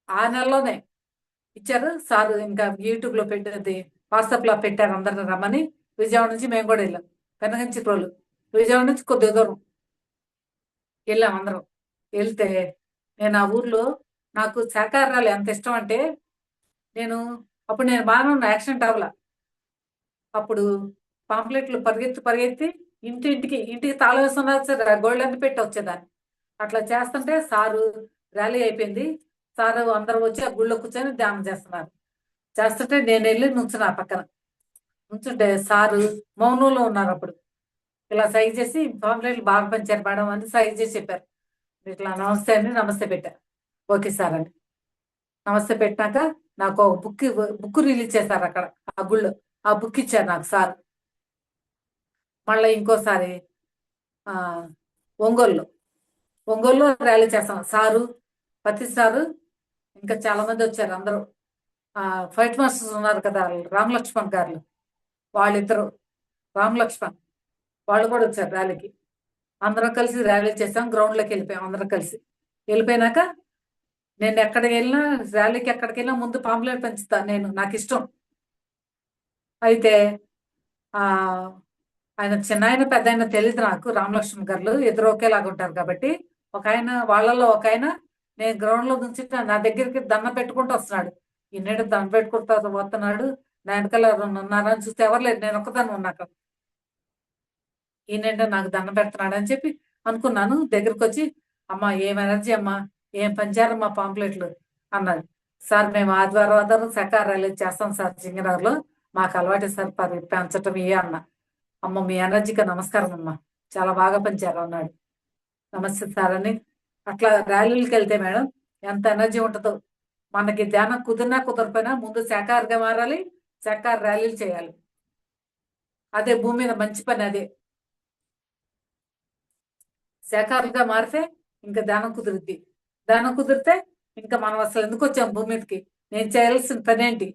ఆ నెలలోనే ఇచ్చారు సారు. ఇంకా యూట్యూబ్లో పెట్టేది, వాట్సాప్లో పెట్టారు అందరిని రమ్మని. విజయవాడ నుంచి మేము కూడా వెళ్ళాం. పెనగంచి ప్రోలు విజయవాడ నుంచి కొద్ది దూరం వెళ్ళాం అందరం. వెళ్తే నేను ఆ ఊర్లో, నాకు శాఖాహార ర్యాలీ ఎంత ఇష్టం అంటే, అప్పుడు నేను బాగా ఉన్న, యాక్సిడెంట్ అవ్వాల. అప్పుడు పాంప్లెట్లు పరిగెత్తి ఇంటికి తాళం వేస్తున్నారు సార్, గోల్డ్ పెట్టి వచ్చేదాన్ని. అట్లా చేస్తుంటే సారు ర్యాలీ అయిపోయింది. సారు అందరూ వచ్చి ఆ గుళ్ళో కూర్చొని ధ్యానం చేస్తున్నారు. చేస్తుంటే నేను వెళ్ళి నుంచున్నా పక్కన. నుంచుంటే సారు మౌనంలో ఉన్నారు. అప్పుడు ఇలా సైజ్ చేసి, పాంప్లెట్లు బాగా పంచారు మేడం అని సైజ్ చేసి చెప్పారు. ఇట్లా నమస్తే అని నమస్తే పెట్టారు. ఓకే సార్ అని నమస్తే పెట్టినాక నాకు ఒక బుక్ రిలీజ్ చేశారు అక్కడ ఆ గుళ్ళో. ఆ బుక్ ఇచ్చారు నాకు సార్. మళ్ళీ ఇంకోసారి ఆ ఒంగోలులో ర్యాలీ చేస్తాం. సారు, పతి సారు, ఇంకా చాలా మంది వచ్చారు. అందరూ ఫైట్ మాస్టర్స్ ఉన్నారు కదా, రామ్ లక్ష్మణ్ గారు, వాళ్ళిద్దరు, రామ్ లక్ష్మణ్, వాళ్ళు కూడా వచ్చారు ర్యాలీకి. అందరం కలిసి ర్యాలీ చేసాం. గ్రౌండ్లోకి వెళ్ళిపోయాం అందరం కలిసి. వెళ్ళిపోయినాక నేను ఎక్కడికి వెళ్ళినా, ర్యాలీకి ఎక్కడికి వెళ్ళినా ముందు పాంప్లెట్ పెంచుతా నేను, నాకు ఇష్టం. అయితే ఆ ఆయన చిన్న ఆయన పెద్ద ఆయన తెలియదు నాకు. రామలక్ష్మణ్ గారు ఇద్దరు ఒకేలాగా ఉంటారు కాబట్టి ఒక ఆయన వాళ్ళలో ఒక ఆయన నేను గ్రౌండ్ లో నుంచి నా దగ్గరికి దండం పెట్టుకుంటూ వస్తున్నాడు. ఈయన దండం పెట్టుకుంటూ వస్తున్నాడు, నా వెనకాల ఎవరైనా ఉన్నారా అని చూస్తే ఎవరు లేదు, నేను ఒక్కదాన్ని ఉన్నాక. ఈయనంటే నాకు దండం పెడుతున్నాడు అని చెప్పి అనుకున్నాను. దగ్గరికి వచ్చి, అమ్మా ఏం ఎనర్జీ అమ్మా, ఏం పంచారమ్మా పాంప్లెట్లు అన్నది. సార్ మేము ఆదివారం శాఖాహార ర్యాలీ చేస్తాం సార్ సింగనగర్లో, మాకు అలవాటే సార్ పెంచటం ఏ అన్న. అమ్మ మీ ఎనర్జీకి నమస్కారం అమ్మా, చాలా బాగా పంచారు అన్నాడు. నమస్తే సార్ అని. అట్లా ర్యాలీలకు వెళ్తే మేడం ఎంత ఎనర్జీ ఉంటుందో. మనకి ధ్యానం కుదిరినా కుదరపోయినా ముందు శాఖాహారిగా మారాలి, శాఖాహార ర్యాలీలు చేయాలి. అదే భూమి మీద మంచి పని. అదే శాఖాహారిగా మారితే ఇంకా ధ్యానం కుదురుద్ది. ధ్యానం కుదిరితే ఇంకా మనం అసలు ఎందుకు వచ్చాం భూమి మీదకి, నేను చేయాల్సిన పని ఏంటి,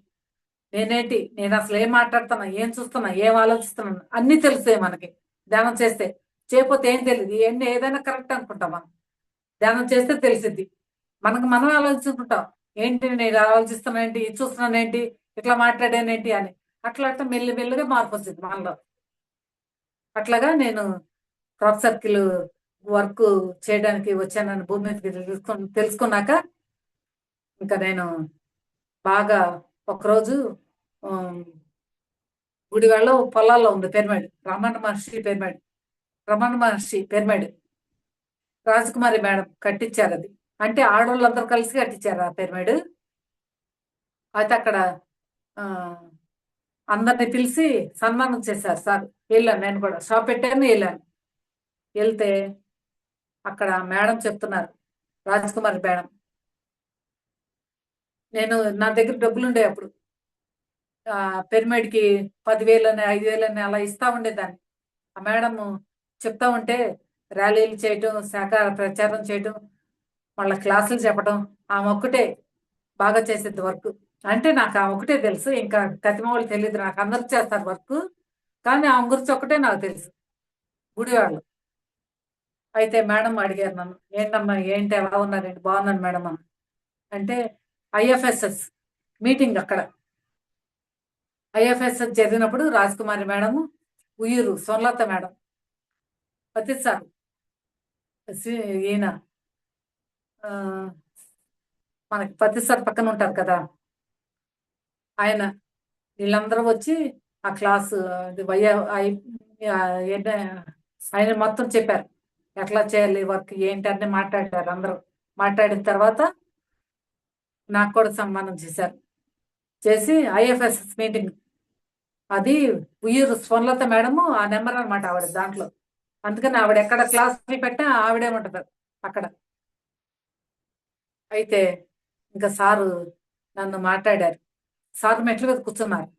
నేనేంటి, నేను అసలు ఏం మాట్లాడుతున్నా, ఏం చూస్తున్నా, ఏం ఆలోచిస్తున్నాను అన్నీ తెలుస్తాయి మనకి ధ్యానం చేస్తే. చేయకపోతే ఏం తెలియదు. ఇవన్నీ ఏదైనా కరెక్ట్ అనుకుంటాం మనం, ధ్యానం చేస్తే తెలిసిద్ది. మనకు మనం ఆలోచించుకుంటాం, ఏంటి నేను ఆలోచిస్తున్నా ఏంటి, ఇది చూస్తున్నాను ఏంటి, ఇట్లా మాట్లాడానేంటి అని. అట్లా అట్లా మెల్లి మెల్లిగా మార్పు వస్తుంది మనలో. అట్లాగా నేను క్రాప్ సర్కిల్ వర్క్ చేయడానికి వచ్చానని భూమి మీదకి తెలుసుకున్నాక ఇంకా నేను బాగా ఒకరోజు గుడివాడలో పొలాల్లో ఉంది పిరమిడ్, రమణ మహర్షి పిరమిడ్. రాజకుమారి మేడం కట్టించారు అది. అంటే ఆడవాళ్ళందరూ కలిసి కట్టించారు ఆ పిరమిడ్. అయితే అక్కడ అందరిని పిలిచి సన్మానం చేశారు సార్. వెళ్ళాను, నేను కూడా షాప్ పెట్టాను, వెళ్ళాను. వెళ్తే అక్కడ మేడం చెప్తున్నారు, రాజకుమారి మేడం, నేను నా దగ్గర డబ్బులు ఉండే అప్పుడు పిరమిడ్కి 10,000 అని 5,000 అని అలా ఇస్తా ఉండేదాన్ని. ఆ మేడం చెప్తా ఉంటే ర్యాలీలు చేయటం, శాఖ ప్రచారం చేయటం, మళ్ళీ క్లాసులు చెప్పడం, ఆమె ఒక్కటే బాగా చేసేది వర్క్. అంటే నాకు ఆమె ఒకటే తెలుసు, ఇంకా కతిమ వాళ్ళు తెలియదు నాకు. అందరు చేస్తారు వర్క్, కానీ ఆమె గురించి ఒకటే నాకు తెలుసు గుడివాడలో. అయితే మేడం అడిగారు నన్ను, ఏంటమ్మా ఏంటి ఎలా ఉన్నారండి, బాగున్నాను మేడం అన్న. అంటే ఐఎఫ్ఎస్ఎస్ మీటింగ్ అక్కడ ఐఎఫ్ఎస్ఎస్ జరిగినప్పుడు రాజకుమారి మేడం, ఉయ్యూరు సోనలత మేడం, పతి సార్, ఈయన మనకి పతి సార్ పక్కన ఉంటారు కదా ఆయన, వీళ్ళందరూ వచ్చి ఆ క్లాసు ఆయన మొత్తం చెప్పారు ఎట్లా చేయాలి వర్క్ ఏంటి అని మాట్లాడారు. అందరూ మాట్లాడిన తర్వాత నాకు కూడా సన్మానం చేశారు. చేసి ఐఎఫ్ఎస్ఎస్ మీటింగ్ అది ఉయ్యూరు స్వర్ణలత మేడము ఆ నెంబర్ అనమాట ఆవిడ దాంట్లో. అందుకని ఆవిడ ఎక్కడ క్లాసులు పెట్టా ఆవిడే ఉంటుంది అక్కడ. అయితే ఇంకా సారు నన్ను మాట్లాడారు. సార్ మెట్ల మీద కూర్చున్నారు,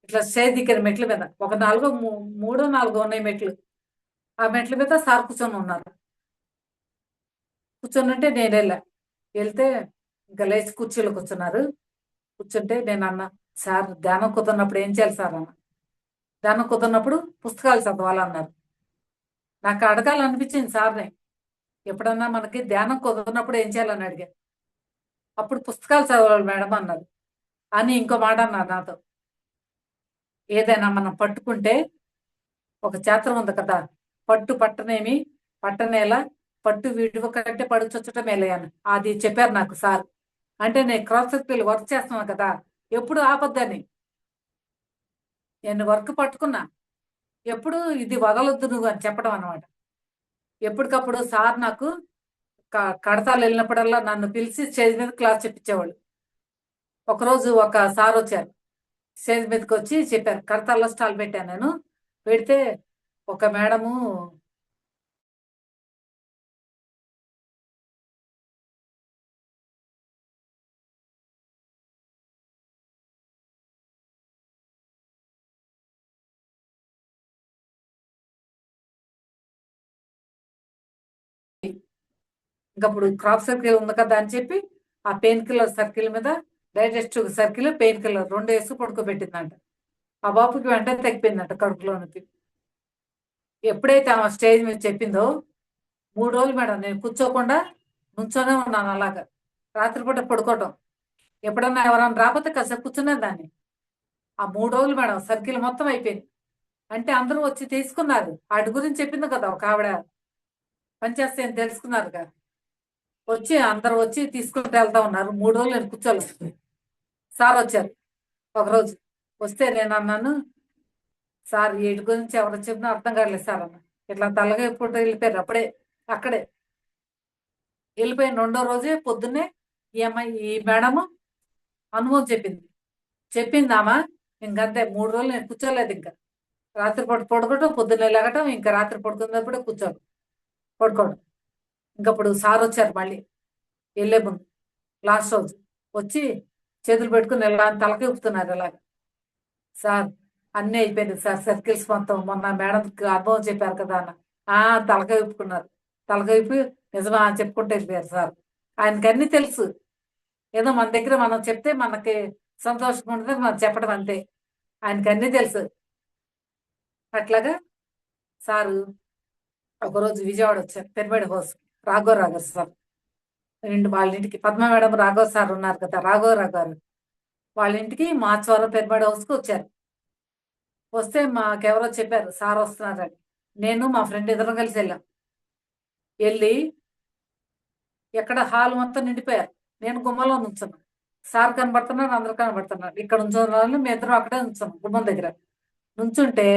ఇట్లా స్టేజ్ దిగారు మెట్ల మీద. ఒక 3-4 ఉన్నాయి మెట్లు. ఆ మెట్ల మీద సార్ కూర్చొని ఉన్నారు. కూర్చొని ఉంటే నేను వెళ్తే ఇంకా లేచి కుర్చీలో కూర్చున్నారు. కూర్చుంటే నేను అన్నా, సార్ ధ్యానం కుదరినప్పుడు ఏం చేయాలి సార్ అన్న. ధ్యానం కుదరినప్పుడు పుస్తకాలు చదవాలన్నారు. నాకు అడగాలనిపించింది సార్ని, ఎప్పుడన్నా మనకి ధ్యానం కుదరినప్పుడు ఏం చేయాలని అడిగా. అప్పుడు పుస్తకాలు చదవాలి మేడం అన్నారు. అని ఇంకో మాట అన్నారు నాతో, ఏదైనా మనం పట్టుకుంటే ఒక చాత్రం ఉంది కదా, పట్టు పట్టనేమి పట్టనేలా, పట్టు విడువ కంటే పడుచొచ్చట మేలయాను, అది చెప్పారు నాకు సార్. అంటే నేను క్రాస్ సర్కిల్ వర్క్ చేస్తున్నాను కదా, ఎప్పుడు ఆపద్దని. నేను వర్క్ పట్టుకున్నా, ఎప్పుడు ఇది వదలొద్దు నువ్వు అని చెప్పడం అనమాట. ఎప్పటికప్పుడు సార్ నాకు కడతాలు వెళ్ళినప్పుడల్లా నన్ను పిలిచి స్టేజ్ మీద క్లాస్ చెప్పించేవాళ్ళు. ఒకరోజు ఒక సార్ వచ్చారు, స్టేజ్ మీదకి వచ్చి చెప్పారు. కడతాల్లో స్టాల్ పెట్టాను నేను. పెడితే ఒక మేడము ఇంకప్పుడు క్రాప్ సర్కిల్ ఉంది కదా అని చెప్పి ఆ పెయిన్ కిల్లర్ సర్కిల్ మీద డైజెస్ట్ సర్కిల్, పెయిన్ కిల్లర్ 2 వేసి పడుకోబెట్టిందంట. ఆ బాబుకి వెంటనే తగ్గిపోయిందంట కడుపులో నొప్పి. ఎప్పుడైతే ఆమె స్టేజ్ మీద చెప్పిందో 3 రోజులు మేడం నేను కూర్చోకుండా నుంచోనే ఉన్నాను అలాగా. రాత్రిపూట పడుకోవటం, ఎప్పుడన్నా ఎవరన్నా రాకపోతే కాసేపు కూర్చునే దాన్ని. ఆ 3 రోజులు మేడం సర్కిల్ మొత్తం అయిపోయింది. అంటే అందరూ వచ్చి తీసుకున్నారు. వాటి గురించి చెప్పింది కదా ఒక ఆవిడ, పనిచేస్తాయని తెలుసుకున్నారుగా. వచ్చి అందరు వచ్చి తీసుకుంటూ వెళ్తా ఉన్నారు. 3 రోజులు నేను కూర్చోలేదు. సార్ వచ్చారు ఒకరోజు. వస్తే నేను అన్నాను, సార్ వీటి గురించి ఎవరు చెప్పినా అర్థం కాలేదు సార్ అన్న. ఇట్లా తలగా ఎప్పుడు వెళ్ళిపోయారు. అక్కడే వెళ్ళిపోయిన 2వ రోజే పొద్దున్నే ఈ అమ్మాయి ఈ మేడము అనుభవం చెప్పిందామా. ఇంకంతే 3 రోజులు నేను కూర్చోలేదు. ఇంకా రాత్రిపూట పడుకోవటం, పొద్దున్నే లేగటం, ఇంకా రాత్రి పడుకున్నప్పుడే పడుకోవడం. ఇంకప్పుడు సార్ వచ్చారు మళ్ళీ వెళ్ళే ముందు లాస్ట్ రోజు. వచ్చి చేతులు పెట్టుకుని ఇలా తలకి ఊపుతున్నారు ఇలాగ. సార్ అన్నీ అయిపోయింది సార్, సర్కిల్స్ మొత్తం మొన్న మేడంకి అనుభవం చెప్పారు కదా అన్న. తలకాయ ఊపుకున్నారు. తలకాయ ఊపి నిజమా అని చెప్పుకుంటూ వెళ్ళిపోయారు సార్. ఆయనకి అన్నీ తెలుసు. ఏదో మన దగ్గర మనం చెప్తే మనకి సంతోషంగా ఉంటుంది, మనం చెప్పడం అంతే. ఆయనకి అన్నీ తెలుసు. అట్లాగా సారు ఒకరోజు విజయవాడ వచ్చారు. పెరిబడి హౌస్ రాఘవరావు గారు సార్ వాళ్ళ ఇంటికి. పద్మ మేడం రాఘవ సార్ ఉన్నారు కదా, రాఘవరావు గారు వాళ్ళ ఇంటికి మాచవరం పెరిబడి హౌస్కి వచ్చారు. వస్తే మాకెవరో చెప్పారు సార్ వస్తున్నారని. నేను మా ఫ్రెండ్ ఇద్దరం కలిసి వెళ్ళాం. వెళ్ళి ఎక్కడ హాల్ మొత్తం నిండిపోయారు. నేను గుమ్మలో నుంచున్నాను. సార్ కనబడుతున్నారు, అందరు కనబడుతున్నారు. ఇక్కడ ఉంచున్న వాళ్ళు మీ ఇద్దరం అక్కడే ఉంచున్నాం గుమ్మం దగ్గర. నుంచుంటే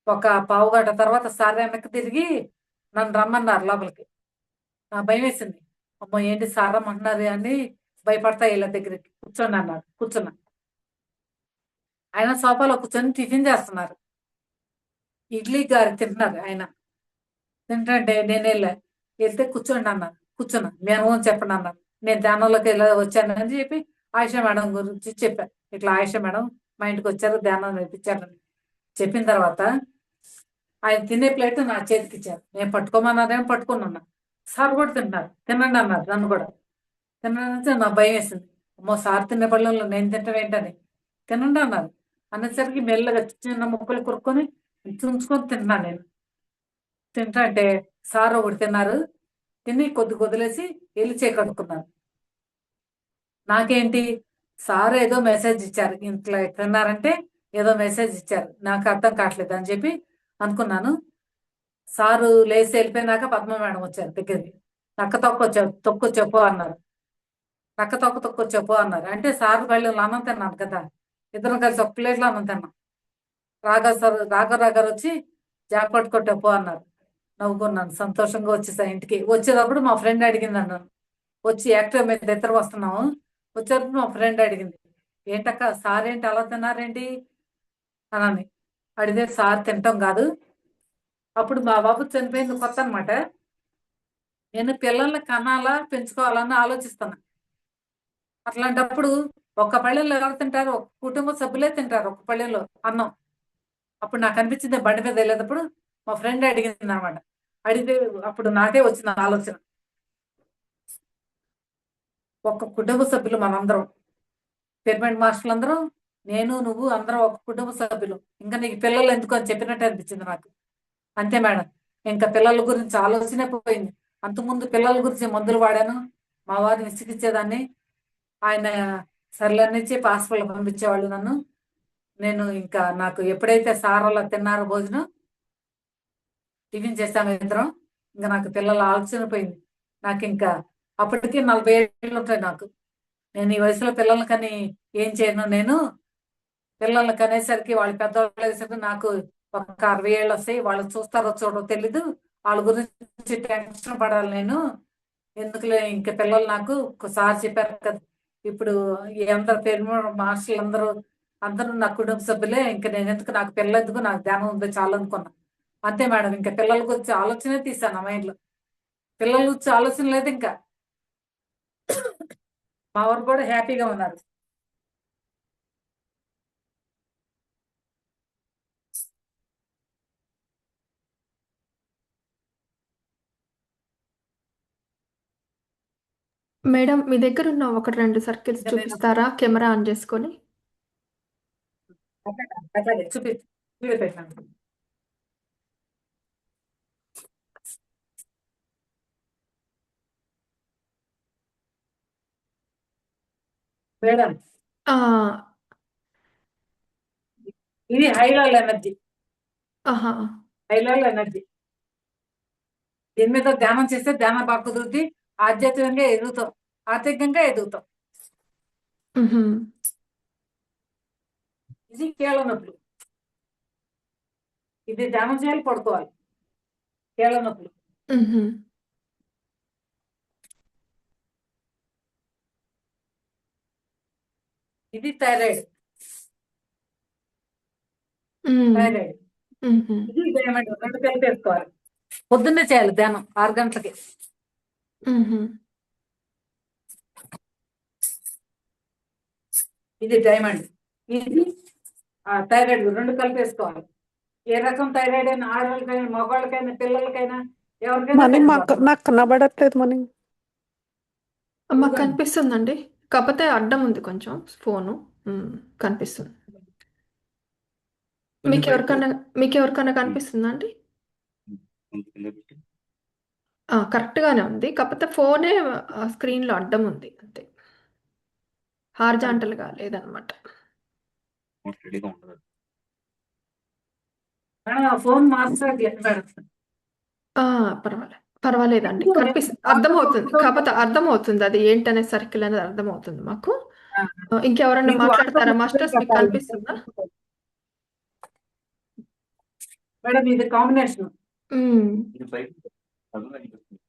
ఒక పావుగంట తర్వాత సార్ వెనక్కి తిరిగి నన్ను రమ్మన్నారు లోపలికి. నాకు భయం వేసింది. అమ్మో ఏంటి సార్ రమ్మంటున్నారు అని భయపడతా వీళ్ళ దగ్గరికి. కూర్చోండి అన్నారు. కూర్చున్నా. ఆయన సోఫాలో కూర్చొని టిఫిన్ చేస్తున్నారు. ఇడ్లీ గారి తింటున్నారు ఆయన. తింటుంటే నేను వెళ్తే కూర్చోండి అన్నారు. కూర్చున్నా. మేము చెప్పండి అన్నారు. నేను ధ్యానంలోకి ఇలా వచ్చానని చెప్పి ఆయిషా మేడం గురించి చెప్పాను. ఇట్లా ఆయిషా మేడం మా ఇంటికి వచ్చారు, ధ్యానం నేర్పించారని చెప్పిన తర్వాత ఆయన తినే ప్లేట్ నా చేతికి ఇచ్చారు. నేను పట్టుకోమన్నారేమో పట్టుకున్నా. సార్ కూడా తింటున్నారు. తినండి అన్నారు నన్ను కూడా. తినడానికి నా భయం వేసింది. అమ్మో సార్ తినే పళ్ళలో నేను తింటాం ఏంటని. తినండి అన్నారు. అనేసరికి మెల్లగా చిన్న ముక్కలు కొరుక్కొని తుంచుకొని తిన్నాను నేను. తింటా అంటే సార్ ఒకటి తిన్నారు. తిని కొద్ది వదిలేసి వెళ్ళి కడుక్కున్నారు. నాకేంటి సార్ ఏదో మెసేజ్ ఇచ్చారు, ఇంట్లో తిన్నారంటే ఏదో మెసేజ్ ఇచ్చారు, నాకు అర్థం కావట్లేదు అని చెప్పి అనుకున్నాను. సారు లేచి వెళ్ళిపోయినాక పద్మ మేడం వచ్చారు దగ్గరికి. నక్క తొక్కు చెప్పు అన్నారు. నక్క తొక్కు చెప్పు అన్నారు. అంటే సార్ వాళ్ళు అన్నం తిన్నాను కదా, ఇద్దరం కలిసి ఒక ప్లేట్లో అన్నం తిన్నాం. రాఘవరావు గారు వచ్చి జాక్పాట్ కొట్టప్పు అన్నారు. నవ్వుకున్నాను. సంతోషంగా వచ్చేసా ఇంటికి. వచ్చేటప్పుడు మా ఫ్రెండ్ అడిగింది అన్నాను. వచ్చి యాక్టివ్ మీద ఇద్దరు వస్తున్నాము. వచ్చేటప్పుడు మా ఫ్రెండ్ అడిగింది, ఏంటక్క సార్ ఏంటి అలా తిన్నారేంటి అని అడిగితే, సార్ తింటాం కాదు, అప్పుడు మా బాబు చనిపోయింది కొత్త అనమాట. నేను పిల్లల్ని కనాలా పెంచుకోవాలని ఆలోచిస్తున్నా. అట్లాంటప్పుడు ఒక్క పళ్ళెంలో ఎవరు తింటారు? ఒక కుటుంబ సభ్యులే తింటారు ఒక పళ్ళెంలో అన్నం. అప్పుడు నాకు అనిపించింది బండి మీద వెళ్ళేటప్పుడు మా ఫ్రెండ్ అడిగింది అనమాట. అడిగితే అప్పుడు నాకే వచ్చిన ఆలోచన, ఒక కుటుంబ సభ్యులు మనందరం, పిరమిడ్ మాస్టర్లు అందరం, నేను నువ్వు అందరం ఒక కుటుంబ సభ్యులు. ఇంకా నీకు పిల్లలు ఎందుకు అని చెప్పినట్టు అనిపించింది నాకు. అంతే మేడం. ఇంకా పిల్లల గురించి ఆలోచనే పోయింది. అంతకుముందు పిల్లల గురించి మందులు వాడాను. మా వారిని విసిగించేదాన్ని. ఆయన సర్లనిచ్చి హాస్పిటల్ పంపించేవాళ్ళు నన్ను. నేను ఇంకా నాకు ఎప్పుడైతే సారలో తిన్నారో భోజనం టిఫిన్ చేశాను ఇద్దరం, ఇంకా నాకు పిల్లల ఆలోచన పోయింది. నాకు ఇంకా అప్పటికి 40 ఏళ్ళు ఉంటాయి నాకు. నేను ఈ వయసులో పిల్లల్ని కని ఏం చేయను. నేను పిల్లల్ని కనేసరికి వాళ్ళు పెద్దవాళ్ళు అయ్యేసరికి నాకు ఒక 60 ఏళ్ళు వస్తాయి. వాళ్ళు చూస్తారో చూడో తెలీదు. వాళ్ళ గురించి టెన్షన్ పడాలి నేను. ఎందుకులే ఇంకా పిల్లలు నాకు ఒకసారి చెప్పారు కదా, ఇప్పుడు ఈ అందరు పేరు మాస్టర్లు అందరూ నా కుటుంబ సభ్యులే. ఇంకా నేను ఎందుకు, నాకు పిల్లలు ఎందుకు, నాకు ధ్యానం ఉంది చాలు అనుకున్నా. అంతే మేడం. ఇంకా పిల్లల గురించి ఆలోచనే తీసాను ఆ మైండ్లో. పిల్లల గురించి ఆలోచన లేదు ఇంకా. మా వారు కూడా హ్యాపీగా ఉన్నారు. మేడం మీ దగ్గర ఉన్న 1-2 సర్కిల్స్ ఇంకా నేను చూపిస్తారా కెమెరా ఆన్ చేసుకొని? అట్లాగే చూపించాను మేడం. ఆ, ఇది హైలాల్ ఎనర్జీ. ఆహా. హైలాల్ ఎనర్జీ దీని మీద ధ్యానం చేస్తే ధ్యానం బాగా కుదురుద్ది. ఆధ్యాత్మికంగా ఎదుగుతాం, ఆర్థికంగా ఎదుగుతాం. మ్హూ. ఇది కీళ్ళ నొప్పులు. ఇది ధ్యానం చేయాలి, పడుకోవాలి. కీళ్ళ నొప్పులు. మ్హూ. ఇది థైరాయిడ్. మ్. థైరాయిడ్. మ్హూ. ఇది డైమండ్. రెండు కలిపి వేసుకోవాలి. పొద్దున్నే చేయాలి ధ్యానం 6 గంటలకి. మ్హూ. ఇది డైమండ్. ఇది థైరాయిడ్. రెండు కలిపి వేసుకోవాలి. ఏ రకం థైరాయిడ్ అయినా, ఆడవాళ్ళకైనా, మగవాళ్ళకైనా, పిల్లలకైనా, ఎవరికైనా మనీ తగ్గిపోతుంది. నాకు కనబడట్లేదు మనీ. మాకు ఇదిగోండి. కనిపిస్తుందండి, కాకపోతే అడ్డం ఉంది కొంచెం ఫోను. కనిపిస్తుంది. కొంచెం పైకి మీకు ఎవరికైనా కనిపిస్తుందా అండి? కొంచెం కింద పెట్టి. కరెక్ట్గానే ఉంది, కాకపోతే ఫోనే స్క్రీన్లో అడ్డం ఉంది అంతే, హార్జాంటల్గా లేదనమాట. రెడీగా ఉండదు. ఫోన్ మార్చట్లేదు మేడం. పర్వాలేదండి, అర్థమవుతుంది, కాకపోతే అర్థమవుతుంది అది ఏంటనే సర్కిల్ అనేది అర్థమవుతుంది మాకు. ఇంకెవరన్నా మీకు మాట్లాడతారా వాట్సాప్ మాస్టర్స్? మీకు పెట్టాలి. కనిపిస్తుందా? మేడం ఇది కాంబినేషన్. మ్మ్. ఇది పైకి అర్థం అనిపిస్తుంది.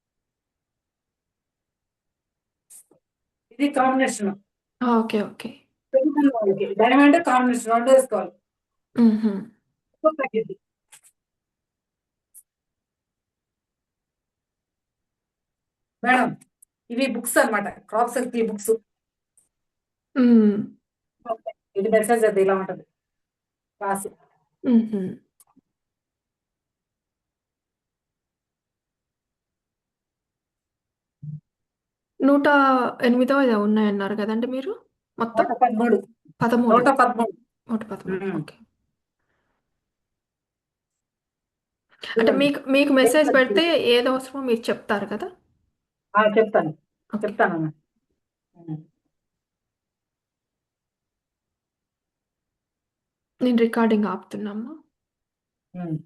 ఇది combination. Okay okay. Diamond combination రెండు వేసుకోవాలి. మ్హూ. ఎక్కువ తగ్గిద్ది. మేడం ఇవి బుక్స్ అన్నమాట, క్రాప్ సర్కిల్ బుక్స్. మ్మ్. ఇది మెసేజ్ అది ఇలా ఉంటది క్లాసు. మ్హూ. నూట ఎనిమిదో ఏదో ఉన్నాయన్నారు కదండి మీరు? మొత్తం 113. 13. 113. 113. ఓకే. అంటే మీకు మెసేజ్ పెడితే ఏది అవసరమో మీరు చెప్తారు కదా? చెప్తాను ఓకే. చెప్తానమ్మా. నేను రికార్డింగ్ ఆపుతున్నాము. ఉమ్.